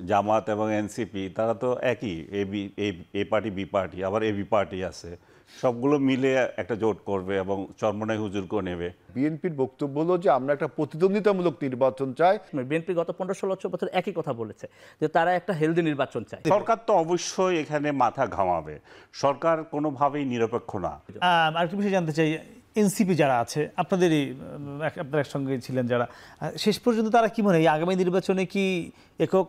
জামাত এবং এনসিপি তারা তো একই, এ পার্টি বি পার্টি আবার এবি পার্টি আছে, সবগুলো মিলে একটা জোট করবে এবং চরমনাই হুজুরকেও নেবে। বিএনপির বক্তব্য হলো যে আমরা একটা প্রতিদ্বন্দ্বিতামূলক নির্বাচন চাই। বিএনপি গত 15-16 বছর একই কথা বলেছে যে তারা একটা হেলদি নির্বাচন চায়। সরকার তো অবশ্যই এখানে মাথা ঘামাবে, সরকার কোনোভাবেই নিরপেক্ষ না। আরেকটা বিষয় জানতে চাই, এনসিপি যারা আছে আপনাদেরই আপনার একসঙ্গে ছিলেন যারা, শেষ পর্যন্ত তারা কি মনে হয় আগামী নির্বাচনে কি একক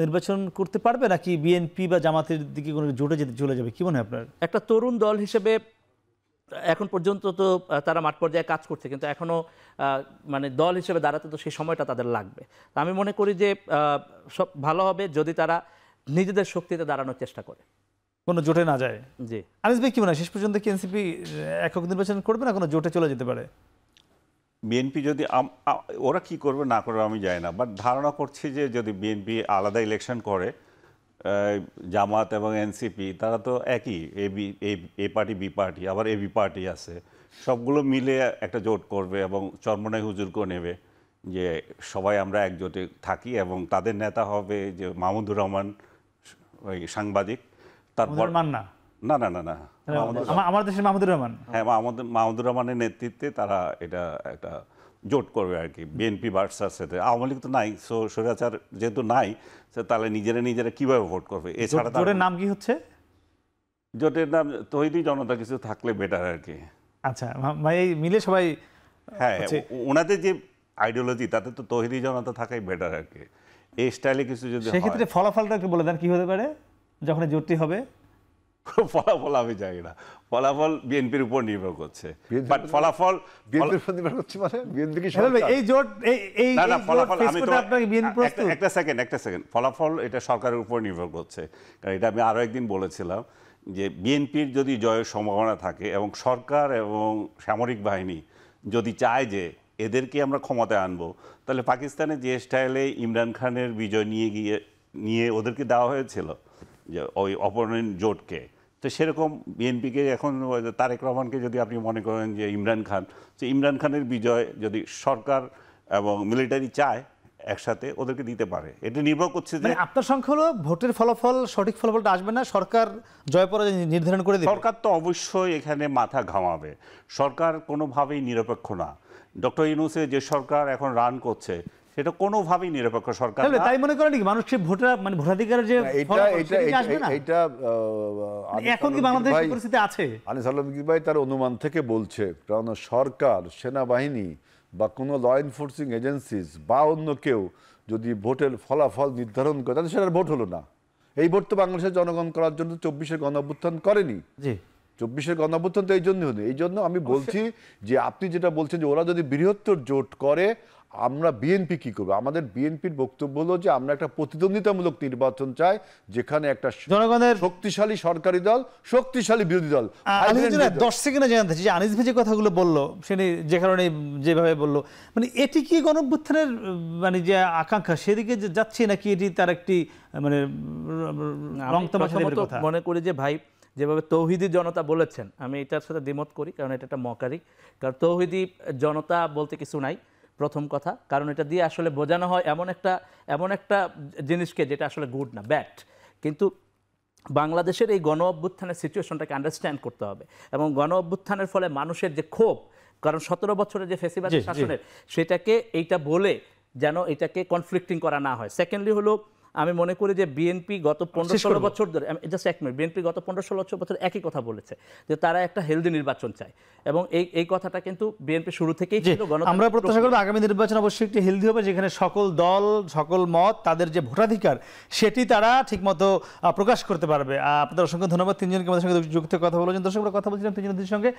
নির্বাচন করতে পারবে নাকি বিএনপি বা জামাতের দিকে কোনো জোটে যেতে চলে যাবে, কি মনে হয় আপনার? একটা তরুণ দল হিসেবে এখন পর্যন্ত তো তারা মাঠ পর্যায়ে কাজ করছে, কিন্তু এখনও মানে দল হিসেবে দাঁড়াতে তো সেই সময়টা তাদের লাগবে। তা আমি মনে করি যে সব ভালো হবে যদি তারা নিজেদের শক্তিতে দাঁড়ানোর চেষ্টা করে, কোনো জোটে না যায়। জি, আনিস ভাই কি মনে হয় শেষ পর্যন্ত কি এনসিপি একক নির্বাচন করবে না কোনো জোটে চলে যেতে পারে? বিএনপি যদি ওরা কি করবে না করবে আমি জানি না, বাট ধারণা করছি যে যদি বিএনপি আলাদা ইলেকশন করে, জামাত এবং এনসিপি তারা তো একই, এ পার্টি বি পার্টি আবার এবি পার্টি আছে, সবগুলো মিলে একটা জোট করবে এবং চরমনাই হুজুরকেও নেবে, যে সবাই আমরা একজোটে থাকি। এবং তাদের নেতা হবে যে মাহমুদুর রহমান, ওই সাংবাদিক, তারপর মান্না না না না না আমার দেশের মাহমুদুর রহমান, হ্যাঁ মাহমুদুর রহমানের নেতৃত্বে তারা এটা একটা জোট করবে আর কি, বিএনপি ভার্সাস সাথে। আওয়ামী লীগ তো নাই, সো স্বৈরাচার যেহেতু নাই, তাহলে নিজেরা কিভাবে ভোট করবে? এছাড়া জোটের নাম কি হচ্ছে? জোটের নাম তৌহিদি জনতা কিছু থাকলে বেটার আর কি। আচ্ছা ভাই, মিলে সবাই, হ্যাঁ ওনাদের যে আইডিওলজি তাতে তো তৌহিদি জনতা থাকাই বেটার আর কি। এই স্টাইলে কিছু যদি সেক্ষেত্রে ফলাফলটা একটু বলে দেন কি হতে পারে যখন জোটটি হবে? ফলাফল আমি জানি না, ফলাফল বিএনপির উপর নির্ভর করছে। বাট ফলাফল বিএনপির উপর নির্ভর করছে মানে বিএনপি কি এই জোট এই না ফলাফল আমি তো আপনাকে বিএনপি প্রস্তুত? একটা সেকেন্ড, ফলাফল এটা সরকারের উপর নির্ভর করছে। কারণ এটা আমি আরো একদিন বলেছিলাম যে বিএনপির যদি জয়ের সম্ভাবনা থাকে এবং সরকার এবং সামরিক বাহিনী যদি চায় যে এদেরকে আমরা ক্ষমতায় আনবো, তাহলে পাকিস্তানে যে স্টাইলে ইমরান খানের বিজয় নিয়ে ওদেরকে দেওয়া হয়েছিল যে ওই অপোনেন্ট জোটকে, তো সেরকম বিএনপিকে এখন তারেক রহমানকে যদি আপনি মনে করেন যে ইমরান খানের বিজয় যদি সরকার এবং মিলিটারি চায় একসাথে ওদেরকে দিতে পারে। এটা নির্ভর করছে যে আপনার সংখ্যা হলো ভোটের ফলাফল, সঠিক ফলাফলটা আসবে না, সরকার জয় পরাজয় নির্ধারণ করে দেবে। সরকার তো অবশ্যই এখানে মাথা ঘামাবে, সরকার কোনোভাবেই নিরপেক্ষ না। ডক্টর ইউনূসের যে সরকার এখন রান করছে সেটা কোনোভাবেই নিরপেক্ষ সরকার না। তাই মনে করেন কি মানুষের ভোটাধিকারের যে এটা এখন কি বাংলাদেশের পরিস্থিতি আছে? আনিস আলমগীর ভাই তার অনুমান থেকে বলছে, কারণ সরকার, সেনাবাহিনী বা কোনো ল এনফোর্সিং এজেন্সিস বা অন্য কেউ যদি ভোটের ফলাফল নির্ধারণ করে তাহলে সেটার ভোট হলো না। এই ভোট তো বাংলাদেশের জনগণ করার জন্য 24-এর গণঅভ্যুত্থান করেনি। জি, 24-এর গণঅভ্যুত্থান তো এই জন্য হলো। এই জন্য আমি বলছি যে আপনি যেটা বলছেন যে ওরা যদি বৃহত্তর জোট করে, আমরা বিএনপি কি করবো? আমাদের বিএনপির বক্তব্য হলো যে আমরা একটা প্রতিদ্বন্দ্বিতামূলক নির্বাচন চাই, যেখানে একটা জনগণের শক্তিশালী সরকারি দল, শক্তিশালী বিরোধী দল। 10 সেকেন্ডে জানতে চাই যে আনিস ভাই যে কথাগুলো বললো সেটি যে কারণে যেভাবে বললো, মানে এটি কি গণঅভ্যুত্থানের মানে যে আকাঙ্ক্ষা সেদিকে যাচ্ছে নাকি এটি তার একটি মানে মনে করি যে ভাই যেভাবে তৌহিদি জনতা বলেছেন আমি এটার সাথে দ্বিমত করি, কারণ এটা একটা মকারি। কারণ তৌহিদি জনতা বলতে কিছু নাই, প্রথম কথা। কারণ এটা দিয়ে আসলে বোঝানো হয় এমন একটা জিনিসকে যেটা আসলে গুড না, ব্যাড। কিন্তু বাংলাদেশের এই গণ অভ্যুত্থানের সিচুয়েশনটাকে আন্ডারস্ট্যান্ড করতে হবে, এবং গণ অভ্যুত্থানের ফলে মানুষের যে ক্ষোভ, কারণ 17 বছরের যে ফ্যাসিবাদী শাসনের, সেটাকে এইটা বলে যেন এটাকে কনফ্লিক্টিং করা না হয়। সেকেন্ডলি হলো আমি মনে করি যে বিএনপি গত 15-16 বছর ধরে, জাস্ট এক মিনিট, বিএনপি গত 15-16 বছর একই কথা বলেছে যে তারা একটা হেলদি নির্বাচন চায়, এবং এই কথাটা কিন্তু বিএনপি শুরু থেকেই ছিল। আমরা প্রত্যাশা করব আগামী নির্বাচন অবশ্যই একটি হেলদি হবে, যেখানে সকল দল, সকল মত, তাদের যে ভোটাধিকার সেটি তারা ঠিকমতো প্রকাশ করতে পারবে। আপনাদের অসংখ্য ধন্যবাদ তিনজনকে আমাদের সঙ্গে যুক্ত কথা বলেছেন। দর্শকরা কথা বলছিলাম তিনজনের সঙ্গে।